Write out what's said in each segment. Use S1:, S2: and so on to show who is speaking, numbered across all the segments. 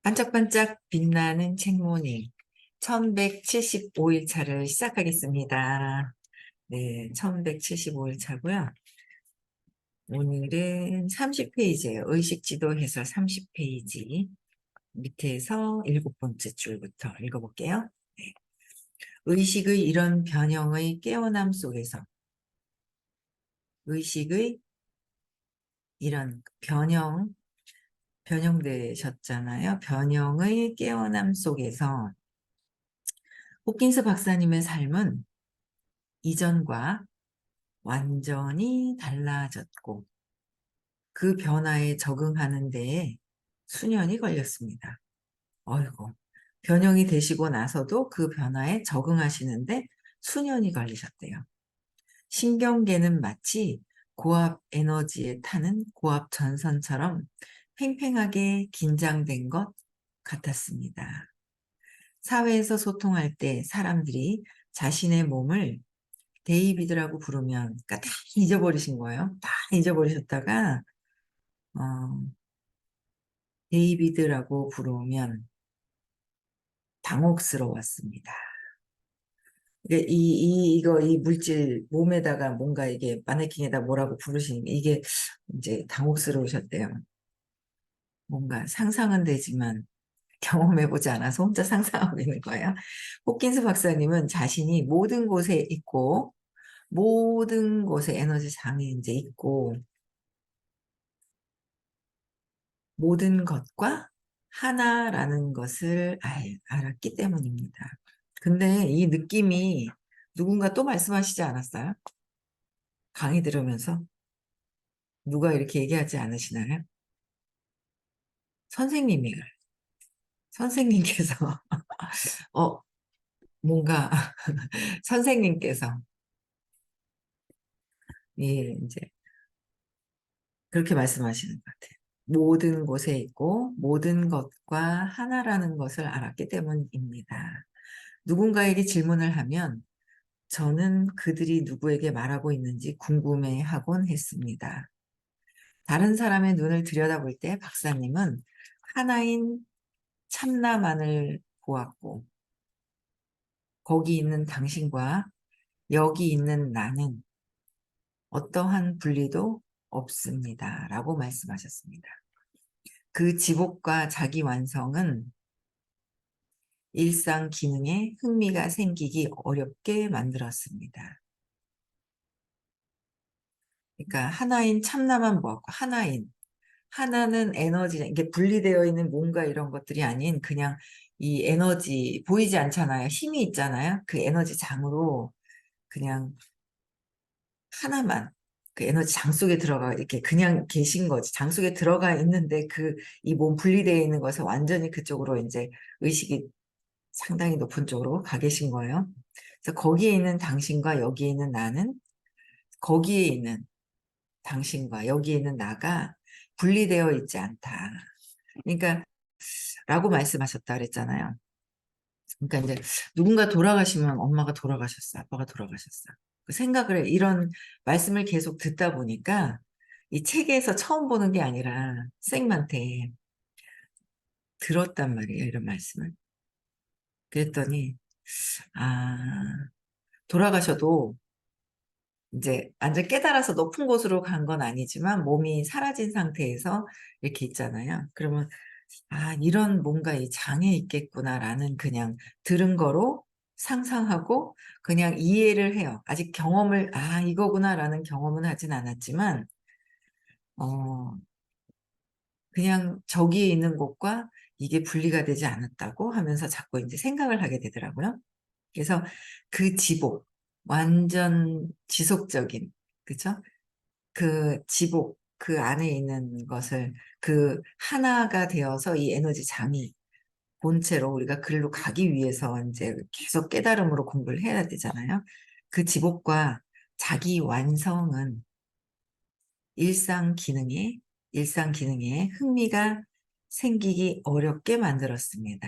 S1: 반짝반짝 빛나는 책모닝 1175일 차를 시작하겠습니다. 네, 1175일 차고요. 오늘은 30페이지예요. 의식지도해서 30페이지 밑에서 7번째 줄부터 읽어볼게요. 네. 의식의 이런 변형의 깨어남 속에서 의식의 이런 변형되셨잖아요. 변형의 깨어남 속에서 호킨스 박사님의 삶은 이전과 완전히 달라졌고 그 변화에 적응하는 데에 수년이 걸렸습니다. 어이고, 변형이 되시고 나서도 그 변화에 적응하시는데 수년이 걸리셨대요. 신경계는 마치 고압 에너지에 타는 고압 전선처럼 팽팽하게 긴장된 것 같았습니다. 사회에서 소통할 때 사람들이 자신의 몸을 데이비드라고 부르면, 그러니까 다 잊어버리신 거예요. 다 잊어버리셨다가, 어, 데이비드라고 부르면 당혹스러웠습니다. 이 물질, 몸에다가 뭔가 이게 마네킹에다 뭐라고 부르시는 게 이게 이제 당혹스러우셨대요. 뭔가 상상은 되지만 경험해보지 않아서 혼자 상상하고 있는 거예요. 호킨스 박사님은 자신이 모든 곳에 있고, 모든 곳에 에너지 장이 이제 있고, 모든 것과 하나라는 것을 알았기 때문입니다. 근데 이 느낌이 누군가 또 말씀하시지 않았어요? 강의 들으면서 누가 이렇게 얘기하지 않으시나요? 선생님이 선생님께서 어 뭔가 선생님께서 예 이제 그렇게 말씀하시는 것 같아요. 모든 곳에 있고 모든 것과 하나라는 것을 알았기 때문입니다. 누군가에게 질문을 하면 저는 그들이 누구에게 말하고 있는지 궁금해하곤 했습니다. 다른 사람의 눈을 들여다볼 때 박사님은 하나인 참나만을 보았고 거기 있는 당신과 여기 있는 나는 어떠한 분리도 없습니다. 라고 말씀하셨습니다. 그 지복과 자기 완성은 일상 기능에 흥미가 생기기 어렵게 만들었습니다. 그러니까 하나인 참나만 보았고 하나는 에너지, 이게 분리되어 있는 뭔가 이런 것들이 아닌 그냥 이 에너지 보이지 않잖아요. 힘이 있잖아요. 그 에너지 장으로 그냥 하나만 그 에너지 장 속에 들어가 이렇게 그냥 계신 거지. 장 속에 들어가 있는데 이 몸 분리되어 있는 것에 완전히 그쪽으로 이제 의식이 상당히 높은 쪽으로 가 계신 거예요. 그래서 거기에 있는 당신과 여기에 있는 나는 거기에 있는 당신과 여기에 있는 나가 분리되어 있지 않다. 그러니까 라고 말씀하셨다 그랬잖아요. 그러니까 이제 누군가 돌아가시면 엄마가 돌아가셨어, 아빠가 돌아가셨어. 그 생각을 해. 이런 말씀을 계속 듣다 보니까 이 책에서 처음 보는 게 아니라 선생님한테 들었단 말이에요, 이런 말씀을. 그랬더니 아, 돌아가셔도 이제 완전 깨달아서 높은 곳으로 간 건 아니지만 몸이 사라진 상태에서 이렇게 있잖아요. 그러면 이런 뭔가 이 장애 있겠구나라는 그냥 들은 거로 상상하고 그냥 이해를 해요. 아직 경험을, 이거구나라는 경험은 하진 않았지만, 어, 그냥 저기에 있는 곳과 이게 분리가 되지 않았다고 하면서 자꾸 이제 생각을 하게 되더라고요. 그래서 그 지복, 완전 지속적인, 그쵸? 그 지복, 그 안에 있는 것을 그 하나가 되어서 이 에너지 장이 본체로 우리가 글로 가기 위해서 이제 계속 깨달음으로 공부를 해야 되잖아요. 그 지복과 자기 완성은 일상 일상 기능에 흥미가 생기기 어렵게 만들었습니다.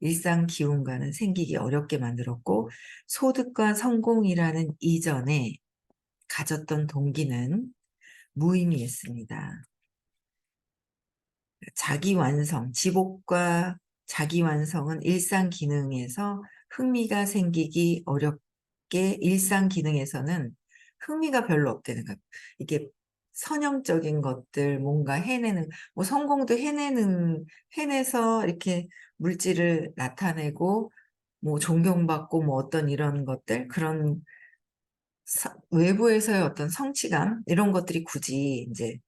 S1: 일상 기운과는 생기기 어렵게 만들었고, 소득과 성공이라는 이전에 가졌던 동기는 무의미했습니다. 자기 완성, 지복과 자기 완성은 일상 기능에서 흥미가 생기기 어렵게 일상 기능에서는 흥미가 별로 없다는 거예요. 이게 선형적인 것들 뭔가 해내는 뭐 성공도 해내서 이렇게 물질을 나타내고 뭐 존경받고 뭐 어떤 이런 것들 그런 외부에서의 어떤 성취감 이런 것들이 굳이 이제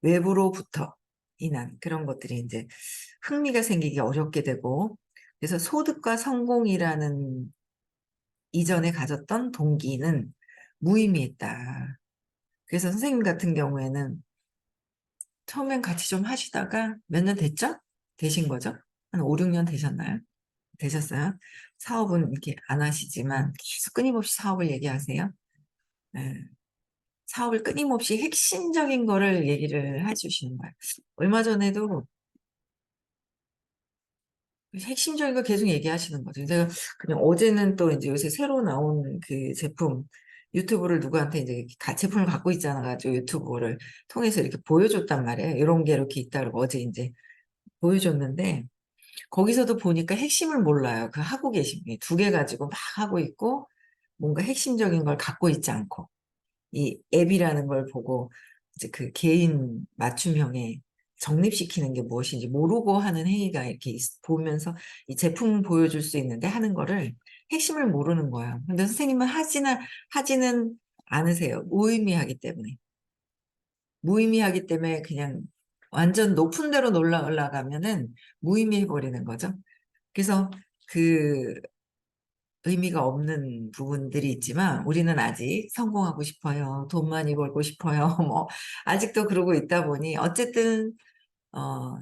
S1: 외부로부터 인한 그런 것들이 이제 흥미가 생기기 어렵게 되고 그래서 소득과 성공이라는 이전에 가졌던 동기는 무의미했다. 그래서 선생님 같은 경우에는 처음엔 같이 좀 하시다가 몇 년 됐죠? 되신 거죠? 한 5, 6년 되셨나요? 되셨어요? 사업은 이렇게 안 하시지만 계속 끊임없이 사업을 얘기하세요. 네. 사업을 끊임없이 핵심적인 거를 얘기를 해주시는 거예요. 얼마 전에도 핵심적인 거 계속 얘기하시는 거죠. 제가 그냥 어제는 또 이제 요새 새로 나온 그 제품, 유튜브를 누구한테 이제 제품을 갖고 있잖아 가지고 유튜브를 통해서 이렇게 보여줬단 말이에요. 이런 게 이렇게 있다고 어제 이제 보여줬는데, 거기서도 보니까 핵심을 몰라요. 그 하고 계신 게. 두 개 가지고 막 하고 있고, 뭔가 핵심적인 걸 갖고 있지 않고. 이 앱이라는 걸 보고 이제 그 개인 맞춤형에 적립시키는 게 무엇인지 모르고 하는 행위가 이렇게 보면서 이 제품 보여줄 수 있는데 하는 거를 핵심을 모르는 거예요. 근데 선생님은 하지는 않으세요. 무의미하기 때문에. 무의미하기 때문에 그냥 완전 높은 데로 올라가면은 무의미해 버리는 거죠. 그래서 그 의미가 없는 부분들이 있지만 우리는 아직 성공하고 싶어요. 돈 많이 벌고 싶어요. 뭐 아직도 그러고 있다 보니 어쨌든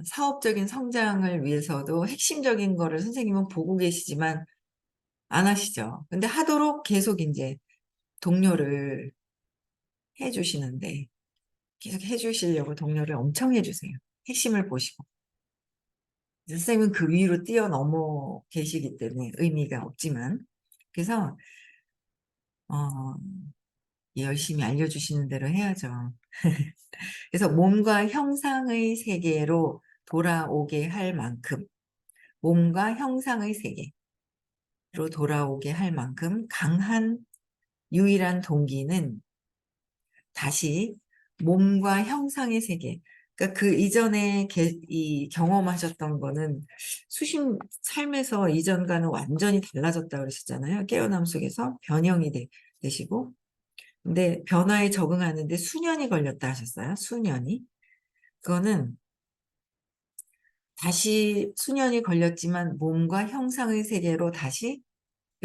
S1: 사업적인 성장을 위해서도 핵심적인 거를 선생님은 보고 계시지만 안 하시죠. 근데 하도록 계속 이제 독려를 해주시는데 계속 해주시려고 독려를 엄청 해주세요. 핵심을 보시고. 선생님은 그 위로 뛰어넘어 계시기 때문에 의미가 없지만 그래서 어, 열심히 알려주시는 대로 해야죠. 그래서 몸과 형상의 세계로 돌아오게 할 만큼, 몸과 형상의 세계로 돌아오게 할 만큼 강한 유일한 동기는 다시 몸과 형상의 세계, 그러니까 그 이전에 이 경험하셨던 거는 삶에서 이전과는 완전히 달라졌다 그러셨잖아요. 깨어남 속에서 변형이 되시고 근데 변화에 적응하는데 수년이 걸렸다 하셨어요. 수년이. 그거는 다시 수년이 걸렸지만 몸과 형상의 세계로 다시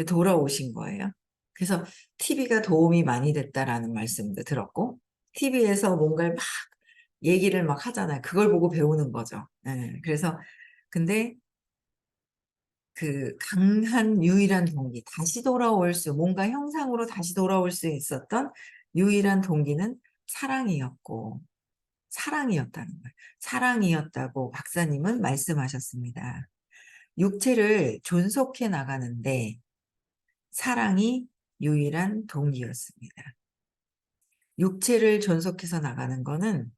S1: 돌아오신 거예요. 그래서 TV가 도움이 많이 됐다라는 말씀도 들었고, TV에서 뭔가를 막 얘기를 막 하잖아요. 그걸 보고 배우는 거죠. 네, 그래서 근데 그 강한 유일한 동기, 뭔가 형상으로 다시 돌아올 수 있었던 유일한 동기는 사랑이었고, 사랑이었다는 거예요. 사랑이었다고 박사님은 말씀하셨습니다. 육체를 존속해 나가는데 사랑이 유일한 동기였습니다. 육체를 존속해서 나가는 거는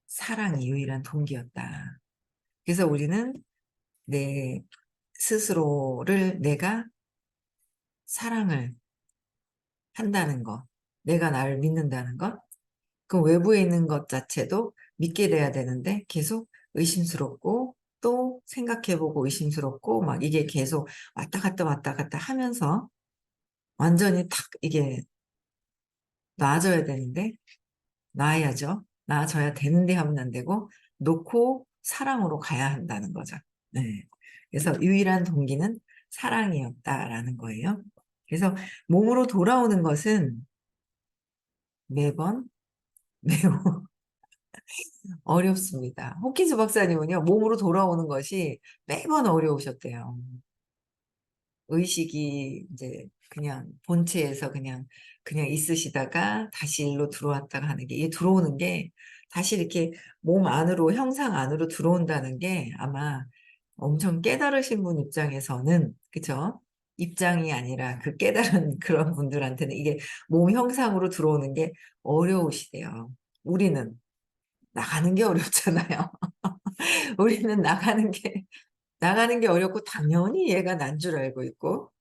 S1: 사랑이 유일한 동기였다. 그래서 우리는 내 스스로를 내가 사랑을 한다는 것, 내가 나를 믿는다는 것, 그 외부에 있는 것 자체도 믿게 돼야 되는데 계속 의심스럽고 또 생각해보고 의심스럽고 막 이게 계속 왔다 갔다 하면서 완전히 탁 이게 놔줘야 되는데 놔야죠. 놔줘야 되는데 하면 안 되고 놓고 사랑으로 가야 한다는 거죠. 네. 그래서 유일한 동기는 사랑이었다라는 거예요. 그래서 몸으로 돌아오는 것은 매번 매우 어렵습니다. 호키스 박사님은요, 몸으로 돌아오는 것이 매번 어려우셨대요. 의식이 이제 그냥 본체에서 그냥 있으시다가 다시 일로 들어왔다가 하는 게, 이 들어오는 게 다시 이렇게 몸 안으로, 형상 안으로 들어온다는 게 아마 엄청 깨달으신 분 입장에서는, 그쵸? 입장이 아니라 그 깨달은 그런 분들한테는 이게 몸 형상으로 들어오는 게 어려우시대요. 우리는 나가는 게 어렵잖아요. 우리는 나가는 게 어렵고, 당연히 얘가 난 줄 알고 있고,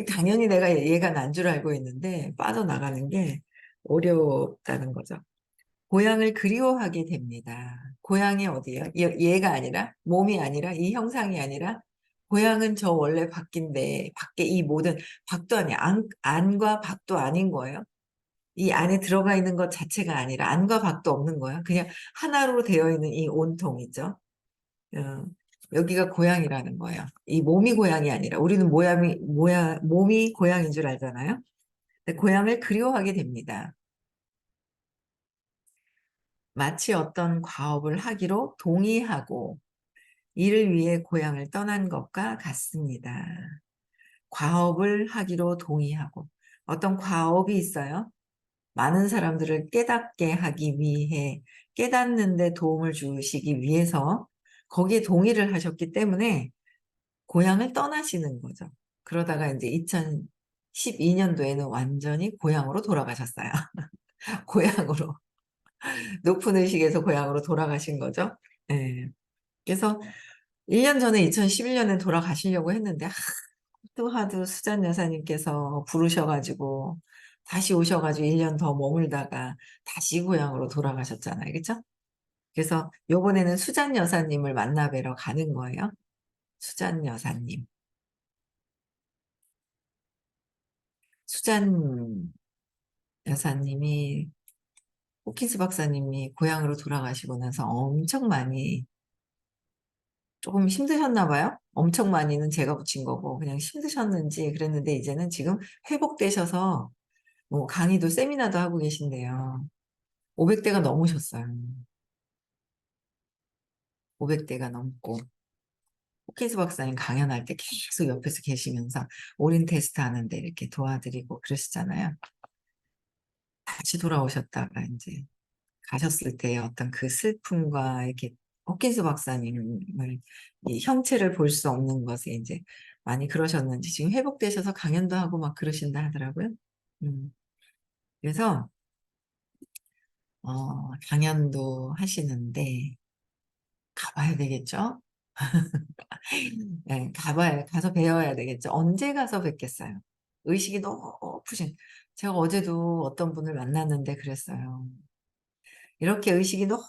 S1: 당연히 내가 얘가 난 줄 알고 있는데, 빠져나가는 게 어렵다는 거죠. 고향을 그리워하게 됩니다. 고향이 어디예요? 얘가 아니라, 몸이 아니라, 이 형상이 아니라, 고향은 저 원래 밖인데, 밖에 이 모든, 밖도 아니야. 안과 밖도 아닌 거예요. 이 안에 들어가 있는 것 자체가 아니라, 안과 밖도 없는 거야. 그냥 하나로 되어 있는 이 온통이죠. 어, 여기가 고향이라는 거예요. 이 몸이 고향이 아니라, 우리는 몸이 고향인 줄 알잖아요. 근데 고향을 그리워하게 됩니다. 마치 어떤 과업을 하기로 동의하고 이를 위해 고향을 떠난 것과 같습니다. 과업을 하기로 동의하고 어떤 과업이 있어요. 많은 사람들을 깨닫게 하기 위해 깨닫는데 도움을 주시기 위해서 거기에 동의를 하셨기 때문에 고향을 떠나시는 거죠. 그러다가 이제 2012년도에는 완전히 고향으로 돌아가셨어요. 고향으로. 높은 의식에서 고향으로 돌아가신 거죠. 예. 그래서 1년 전에 2011년에 돌아가시려고 했는데 하도 수잔 여사님께서 부르셔가지고 다시 오셔가지고 1년 더 머물다가 다시 고향으로 돌아가셨잖아요. 그렇죠? 그래서 요번에는 수잔 여사님을 만나 뵈러 가는 거예요. 수잔 여사님. 수잔 여사님이 호키스 박사님이 고향으로 돌아가시고 나서 엄청 많이 조금 힘드셨나 봐요. 엄청 많이는 제가 붙인 거고 그냥 힘드셨는지 그랬는데 이제는 지금 회복되셔서 뭐 강의도 세미나도 하고 계신데요. 500대가 넘으셨어요. 500대가 넘고 호키스 박사님 강연할 때 계속 옆에서 계시면서 오린 테스트 하는데 이렇게 도와드리고 그러시잖아요. 다시 돌아오셨다가 이제 가셨을 때의 어떤 그 슬픔과 이렇게 호킨스 박사님을 이 형체를 볼 수 없는 것에 이제 많이 그러셨는지 지금 회복되셔서 강연도 하고 막 그러신다 하더라고요. 음, 그래서 강연도 하시는데 가봐야 되겠죠? 네, 가서 배워야 되겠죠. 언제 가서 뵙겠어요? 의식이 너무 푸신. 제가 어제도 어떤 분을 만났는데 그랬어요. 이렇게 의식이 높은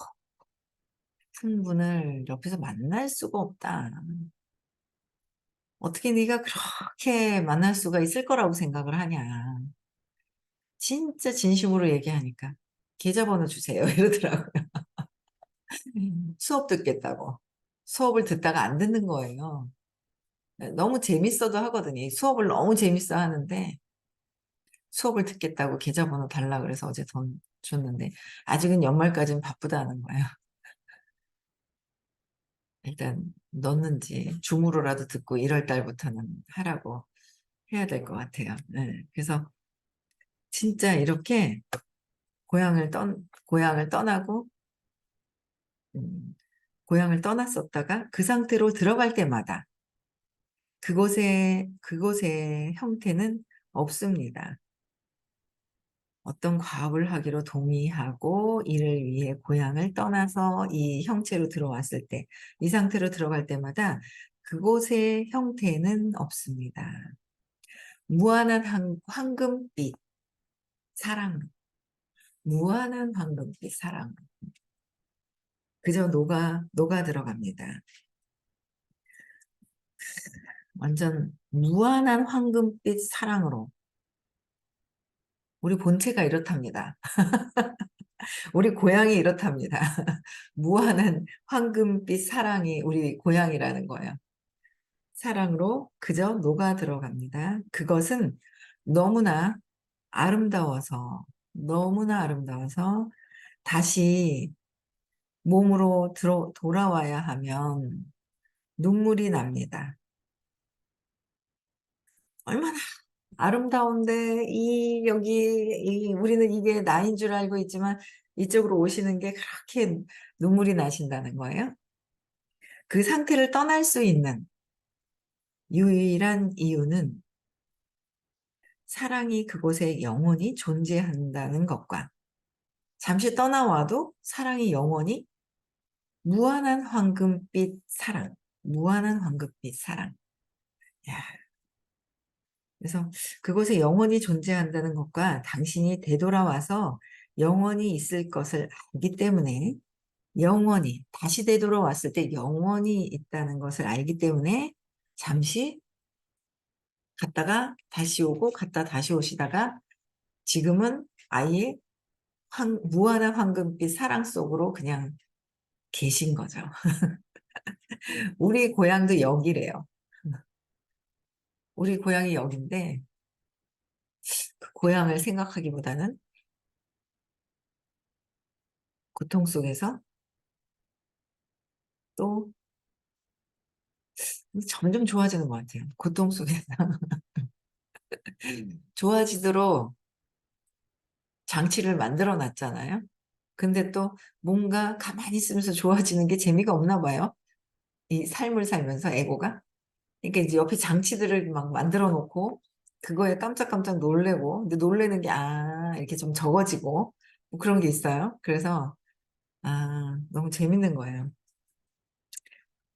S1: 분을 옆에서 만날 수가 없다. 어떻게 네가 그렇게 만날 수가 있을 거라고 생각을 하냐. 진짜 진심으로 얘기하니까 계좌번호 주세요 이러더라고요. 수업 듣겠다고. 수업을 듣다가 안 듣는 거예요. 너무 재밌어도 하거든요. 수업을 너무 재밌어 하는데 수업을 듣겠다고 계좌번호 달라 그래서 어제 돈 줬는데 아직은 연말까지는 바쁘다는 거예요. 일단 넣는지 줌으로라도 듣고 1월 달부터는 하라고 해야 될 것 같아요. 네. 그래서 진짜 이렇게 고향을 떠나고 음, 고향을 떠났었다가 그 상태로 들어갈 때마다 그곳의 형태는 없습니다. 어떤 과업을 하기로 동의하고 이를 위해 고향을 떠나서 이 형체로 들어왔을 때, 이 상태로 들어갈 때마다 그곳의 형태는 없습니다. 무한한 황금빛 사랑, 무한한 황금빛 사랑. 그저 녹아 들어갑니다. 완전 무한한 황금빛 사랑으로. 우리 본체가 이렇답니다. 우리 고향이 이렇답니다. 무한한 황금빛 사랑이 우리 고향이라는 거예요. 사랑으로 그저 녹아 들어갑니다. 그것은 너무나 너무나 아름다워서 다시 몸으로 돌아와야 하면 눈물이 납니다. 얼마나 아름다운데 우리는 이게 나인 줄 알고 있지만 이쪽으로 오시는 게 그렇게 눈물이 나신다는 거예요. 그 상태를 떠날 수 있는 유일한 이유는 사랑이 그곳에 영원히 존재한다는 것과 잠시 떠나와도 사랑이 영원히 무한한 황금빛 사랑. 무한한 황금빛 사랑. 야, 그래서 그곳에 영원히 존재한다는 것과 당신이 되돌아와서 영원히 있을 것을 알기 때문에 영원히 다시 되돌아왔을 때 영원히 있다는 것을 알기 때문에 잠시 갔다가 다시 오고 갔다 다시 오시다가 지금은 아예 무한한 황금빛 사랑 속으로 그냥 계신 거죠. 우리 고향도 여기래요. 우리 고향이 여긴데 그 고향을 생각하기보다는 고통 속에서 또 점점 좋아지는 것 같아요. 고통 속에서 좋아지도록 장치를 만들어 놨잖아요. 근데 또 뭔가 가만히 있으면서 좋아지는 게 재미가 없나 봐요. 이 삶을 살면서 에고가. 그러니까 이제 옆에 장치들을 막 만들어 놓고 그거에 깜짝깜짝 놀래고 근데 놀래는 게 이렇게 좀 적어지고 뭐 그런 게 있어요. 그래서 너무 재밌는 거예요.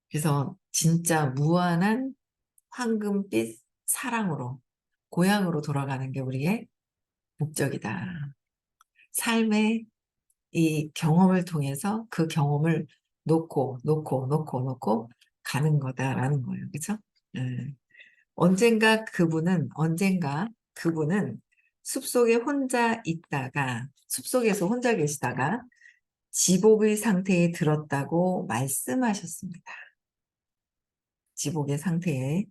S1: 그래서 진짜 무한한 황금빛 사랑으로 고향으로 돌아가는 게 우리의 목적이다. 삶의 이 경험을 통해서 그 경험을 놓고 가는 거다라는 거예요. 그렇죠? 언젠가 그분은 숲속에 혼자 있다가 숲속에서 혼자 계시다가 지복의 상태에 들었다고 말씀하셨습니다. 지복의 상태에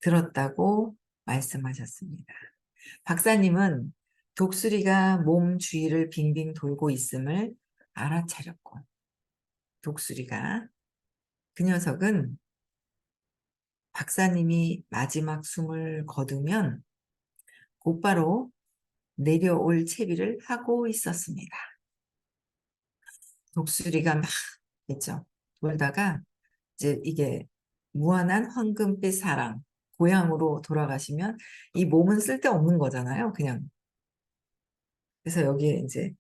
S1: 들었다고 말씀하셨습니다. 박사님은 독수리가 몸 주위를 빙빙 돌고 있음을 알아차렸고 독수리가 그 녀석은 박사님이 마지막 숨을 거두면 곧바로 내려올 채비를 하고 있었습니다. 독수리가 막 했죠. 돌다가 이제 이게 무한한 황금빛 사랑 고향으로 돌아가시면 이 몸은 쓸데없는 거잖아요. 그냥 그래서 여기에 이제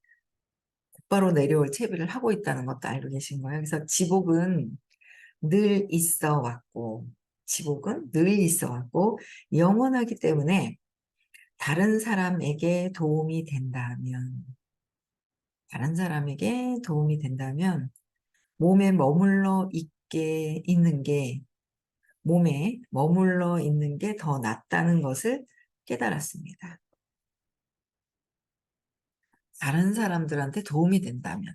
S1: 곧바로 내려올 채비를 하고 있다는 것도 알고 계신 거예요. 그래서 지복은 늘 있어 왔고 지복은 늘 있어 왔고 영원하기 때문에 다른 사람에게 도움이 된다면 다른 사람에게 도움이 된다면 몸에 머물러 있게 있는 게 몸에 머물러 있는 게 더 낫다는 것을 깨달았습니다. 다른 사람들한테 도움이 된다면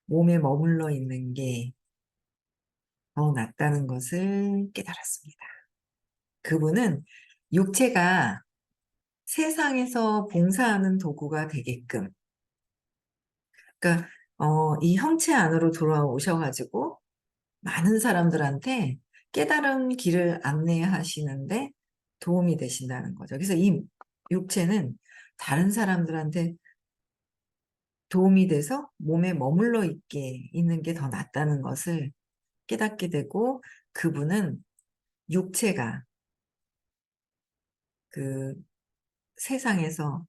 S1: 몸에 머물러 있는 게 더 낫다는 것을 깨달았습니다. 그분은 육체가 세상에서 봉사하는 도구가 되게끔 그러니까 이 형체 안으로 돌아오셔가지고 많은 사람들한테 깨달은 길을 안내하시는데 도움이 되신다는 거죠. 그래서 이 육체는 다른 사람들한테 도움이 돼서 몸에 머물러 있게 있는 게 더 낫다는 것을 깨닫게 되고 그분은 육체가 그 세상에서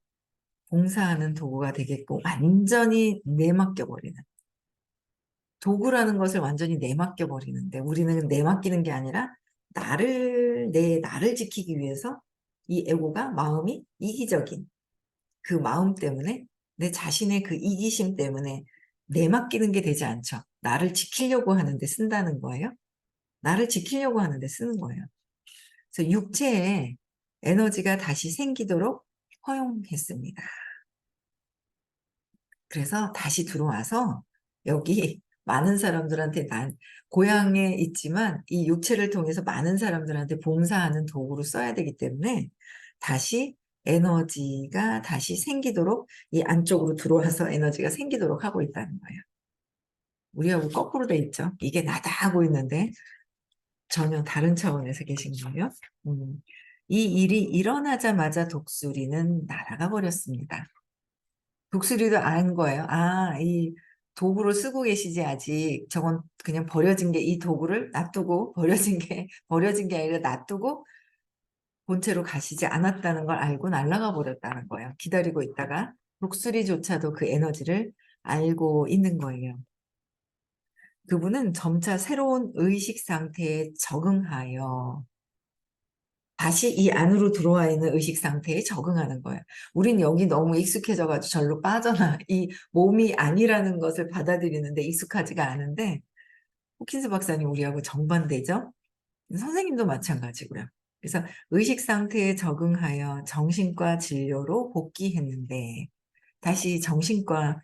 S1: 봉사하는 도구가 되겠고 완전히 내맡겨버리는 도구라는 것을 완전히 내맡겨버리는데 우리는 내맡기는 게 아니라 나를 지키기 위해서 이 에고가 마음이 이기적인 그 마음 때문에 내 자신의 그 이기심 때문에 내맡기는 게 되지 않죠. 나를 지키려고 하는데 쓴다는 거예요. 나를 지키려고 하는데 쓰는 거예요. 그래서 육체에 에너지가 다시 생기도록 허용했습니다. 그래서 다시 들어와서 여기 많은 사람들한테 난 고향에 있지만 이 육체를 통해서 많은 사람들한테 봉사하는 도구로 써야 되기 때문에 다시 에너지가 다시 생기도록 이 안쪽으로 들어와서 에너지가 생기도록 하고 있다는 거예요. 우리하고 거꾸로 돼 있죠. 이게 나다 하고 있는데 전혀 다른 차원에서 계신 거예요. 이 일이 일어나자마자 독수리는 날아가 버렸습니다. 독수리도 안 거예요. 이 도구를 쓰고 계시지 아직 저건 그냥 버려진 게 이 도구를 놔두고 버려진 게 아니라 놔두고 본체로 가시지 않았다는 걸 알고 날아가 버렸다는 거예요. 기다리고 있다가 독수리조차도 그 에너지를 알고 있는 거예요. 그분은 점차 새로운 의식 상태에 적응하여 다시 이 안으로 들어와 있는 의식 상태에 적응하는 거예요. 우린 여기 너무 익숙해져가지고 절로 빠져나 이 몸이 아니라는 것을 받아들이는데 익숙하지가 않은데 호킨스 박사님 우리하고 정반대죠? 선생님도 마찬가지고요. 그래서 의식 상태에 적응하여 정신과 진료로 복귀했는데 다시 정신과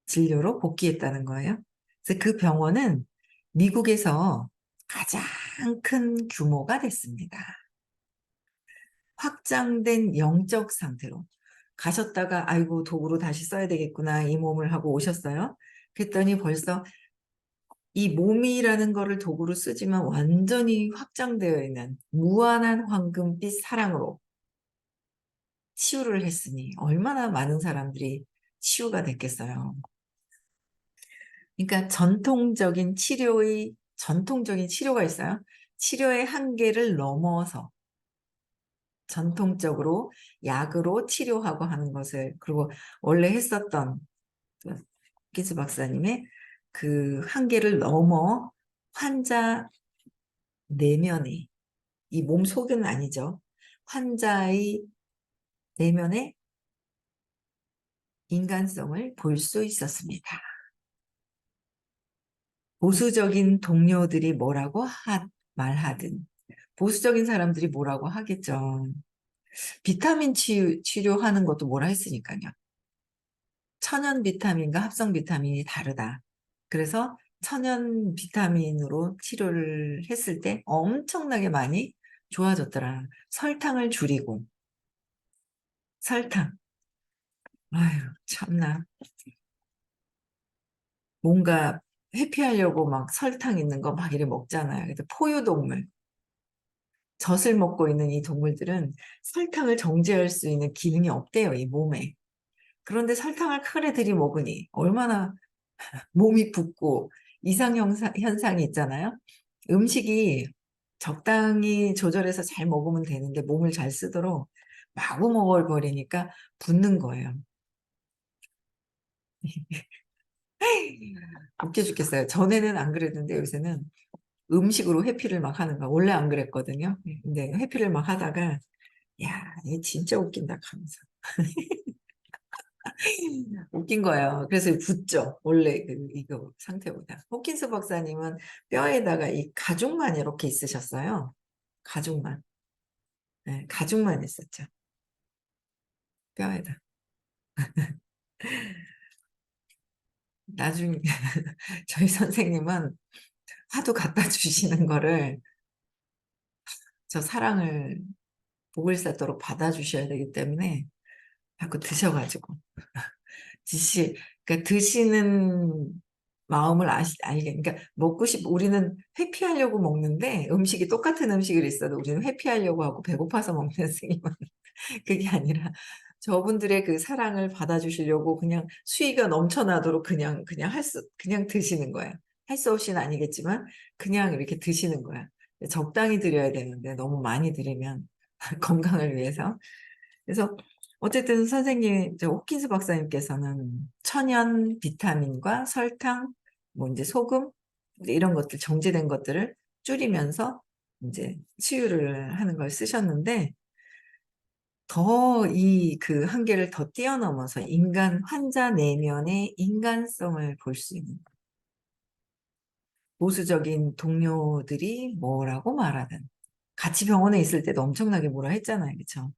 S1: 진료로 복귀했다는 거예요. 그래서 그 병원은 미국에서 가장 큰 규모가 됐습니다. 확장된 영적 상태로 가셨다가 아이고 도구로 다시 써야 되겠구나 이 몸을 하고 오셨어요. 그랬더니 벌써 이 몸이라는 거를 도구로 쓰지만 완전히 확장되어 있는 무한한 황금빛 사랑으로 치유를 했으니 얼마나 많은 사람들이 치유가 됐겠어요. 그러니까 전통적인 치료가 있어요. 치료의 한계를 넘어서 전통적으로 약으로 치료하고 하는 것을 그리고 원래 했었던 키스 박사님의 그 한계를 넘어 환자 내면에 이 몸 속은 아니죠. 환자의 내면의 인간성을 볼 수 있었습니다. 보수적인 동료들이 뭐라고 말하든 보수적인 사람들이 뭐라고 하겠죠. 비타민 치료하는 것도 뭐라 했으니까요. 천연 비타민과 합성 비타민이 다르다. 그래서 천연 비타민으로 치료를 했을 때 엄청나게 많이 좋아졌더라. 설탕을 줄이고 설탕. 아유 참나. 뭔가 회피하려고 막 설탕 있는 거 막 이래 먹잖아요. 그래서 포유동물, 젖을 먹고 있는 이 동물들은 설탕을 정제할 수 있는 기능이 없대요, 이 몸에. 그런데 설탕을 크게 들이먹으니 얼마나 몸이 붓고 현상이 있잖아요. 음식이 적당히 조절해서 잘 먹으면 되는데 몸을 잘 쓰도록 마구 먹어버리니까 붓는 거예요. 웃겨 죽겠어요. 전에는 안 그랬는데 요새는 음식으로 회피를 막 하는 거야. 원래 안 그랬거든요. 근데 회피를 막 하다가 야, 얘 진짜 웃긴다 하면서 웃긴 거예요. 그래서 붓죠. 원래 이거 상태보다. 호킨스 박사님은 뼈에다가 이 가죽만 이렇게 있으셨어요. 가죽만. 네, 가죽만 있었죠. 뼈에다. 나중에 저희 선생님은 화두 갖다 주시는 거를 저 사랑을 복을 쌓도록 받아주셔야 되기 때문에 자꾸 드셔가지고 그러니까 드시는 마음을 알게, 그러니까 우리는 회피하려고 먹는데 음식이 똑같은 음식이 있어도 우리는 회피하려고 하고 배고파서 먹는 스님은 그게 아니라 저분들의 그 사랑을 받아주시려고 그냥 수위가 넘쳐나도록 그냥 드시는 거예요. 할 수 없이는 아니겠지만 그냥 이렇게 드시는 거야. 적당히 드려야 되는데 너무 많이 드리면 건강을 위해서. 그래서 어쨌든 선생님, 저 호킨스 박사님께서는 천연 비타민과 설탕, 뭐 이제 소금 이제 이런 것들 정제된 것들을 줄이면서 이제 치유를 하는 걸 쓰셨는데 더 그 한계를 더 뛰어넘어서 환자 내면의 인간성을 볼 수 있는 보수적인 동료들이 뭐라고 말하든 같이 병원에 있을 때도 엄청나게 뭐라 했잖아요. 그렇죠?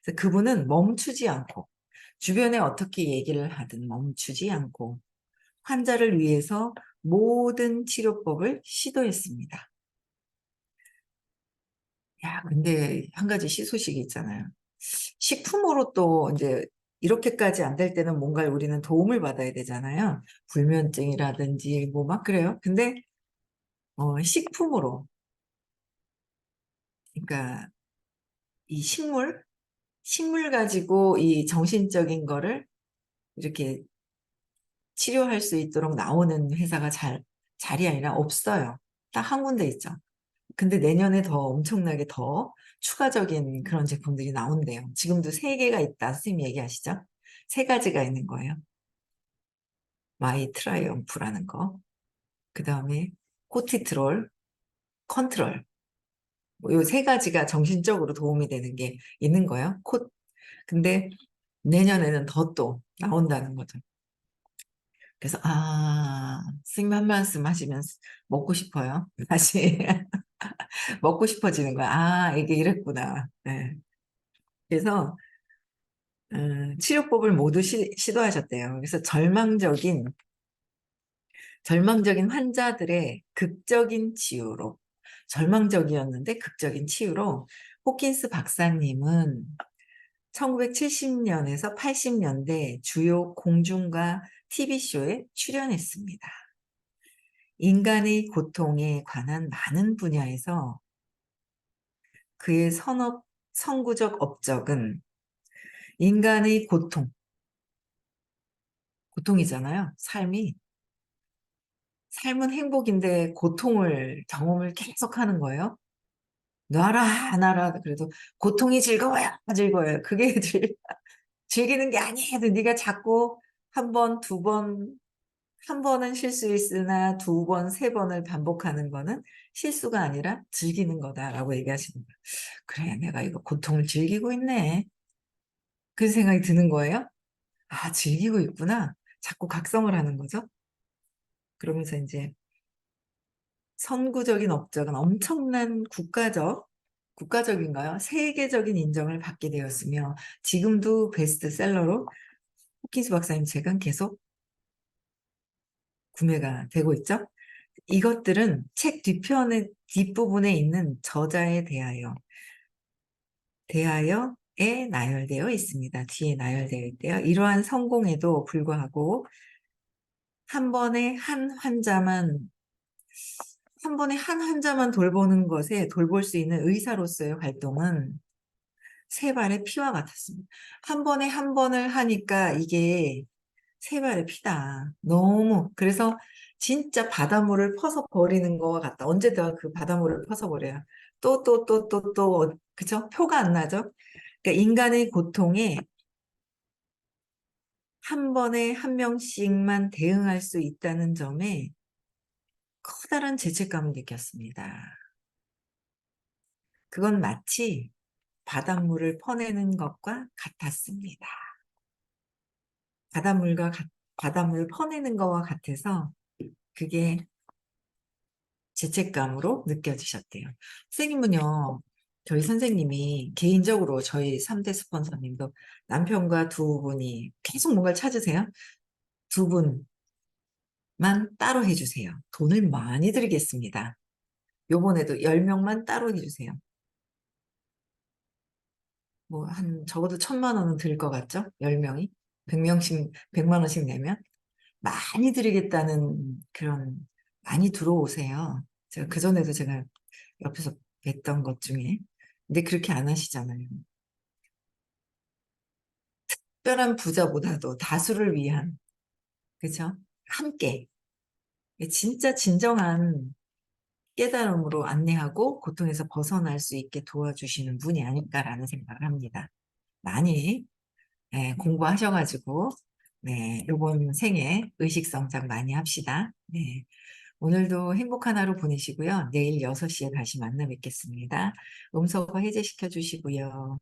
S1: 그래서 그분은 멈추지 않고 주변에 어떻게 얘기를 하든 멈추지 않고 환자를 위해서 모든 치료법을 시도했습니다. 야, 근데 한 가지 희소식이 있잖아요. 식품으로 또 이제 이렇게까지 안 될 때는 뭔가 우리는 도움을 받아야 되잖아요. 불면증이라든지 뭐 막 그래요. 근데 식품으로 그러니까 이 식물 가지고 이 정신적인 거를 이렇게 치료할 수 있도록 나오는 회사가 잘이 아니라 없어요. 딱 한 군데 있죠. 근데 내년에 더 엄청나게 더 추가적인 그런 제품들이 나온대요. 지금도 세 개가 있다. 선생님 얘기하시죠? 세 가지가 있는 거예요. 마이 트라이엄프라는 거. 그 다음에 코티트롤, 컨트롤. 요 세 가지가 정신적으로 도움이 되는 게 있는 거예요. 근데 내년에는 더 또 나온다는 거죠. 그래서, 스님 한 말씀 하시면 먹고 싶어요. 다시 먹고 싶어지는 거야. 이게 이랬구나. 네. 그래서, 치료법을 모두 시도하셨대요. 그래서 절망적인 환자들의 극적인 치유로, 절망적이었는데 극적인 치유로 호킨스 박사님은 1970년에서 80년대 주요 공중과 TV쇼에 출연했습니다. 인간의 고통에 관한 많은 분야에서 그의 선구적 업적은 인간의 고통이잖아요. 삶은 행복인데 고통을 경험을 계속 하는 거예요. 놔라, 놔라. 그래도 고통이 즐거워요. 그게 즐기는 게 아니에요. 네가 자꾸 한 번, 두 번, 한 번은 실수했으나 두 번, 세 번을 반복하는 거는 실수가 아니라 즐기는 거다라고 얘기하시는 거예요. 그래, 내가 이거 고통을 즐기고 있네. 그 생각이 드는 거예요. 즐기고 있구나. 자꾸 각성을 하는 거죠. 그러면서 이제 선구적인 업적은 엄청난 국가적인가요? 세계적인 인정을 받게 되었으며 지금도 베스트셀러로 호킨스 박사님 책은 계속 구매가 되고 있죠. 이것들은 책 뒷부분에 있는 저자에 대하여에 나열되어 있습니다. 뒤에 나열되어 있대요. 이러한 성공에도 불구하고 한 번에 한 환자만 한 번에 한 환자만 돌보는 것에 돌볼 수 있는 의사로서의 활동은 세 발의 피와 같았습니다. 한 번에 한 번을 하니까 이게 세 발의 피다. 너무. 그래서 진짜 바닷물을 퍼서 버리는 거와 같다. 언제든 그 바닷물을 퍼서 버려요. 그죠? 표가 안 나죠? 그러니까 인간의 고통에 한 번에 한 명씩만 대응할 수 있다는 점에 커다란 죄책감을 느꼈습니다. 그건 마치 바닷물을 퍼내는 것과 같았습니다. 바닷물 퍼내는 것과 같아서 그게 죄책감으로 느껴지셨대요. 선생님은요, 저희 선생님이 개인적으로 저희 3대 스폰서님도 남편과 두 분이 계속 뭔가를 찾으세요. 두 분만 따로 해주세요. 돈을 많이 드리겠습니다. 요번에도 10명만 따로 해주세요. 뭐, 적어도 1,000만 원은 들 것 같죠? 10명이? 100만 원씩 내면? 많이 드리겠다는 많이 들어오세요. 그전에도 제가 옆에서 뵀던 것 중에. 근데 그렇게 안 하시잖아요. 특별한 부자보다도 다수를 위한, 그죠? 함께. 진짜 진정한 깨달음으로 안내하고 고통에서 벗어날 수 있게 도와주시는 분이 아닐까라는 생각을 합니다. 많이 공부하셔가지고, 네, 이번 생에 의식성장 많이 합시다. 네. 오늘도 행복한 하루 보내시고요. 내일 6시에 다시 만나 뵙겠습니다. 음소거 해제시켜 주시고요.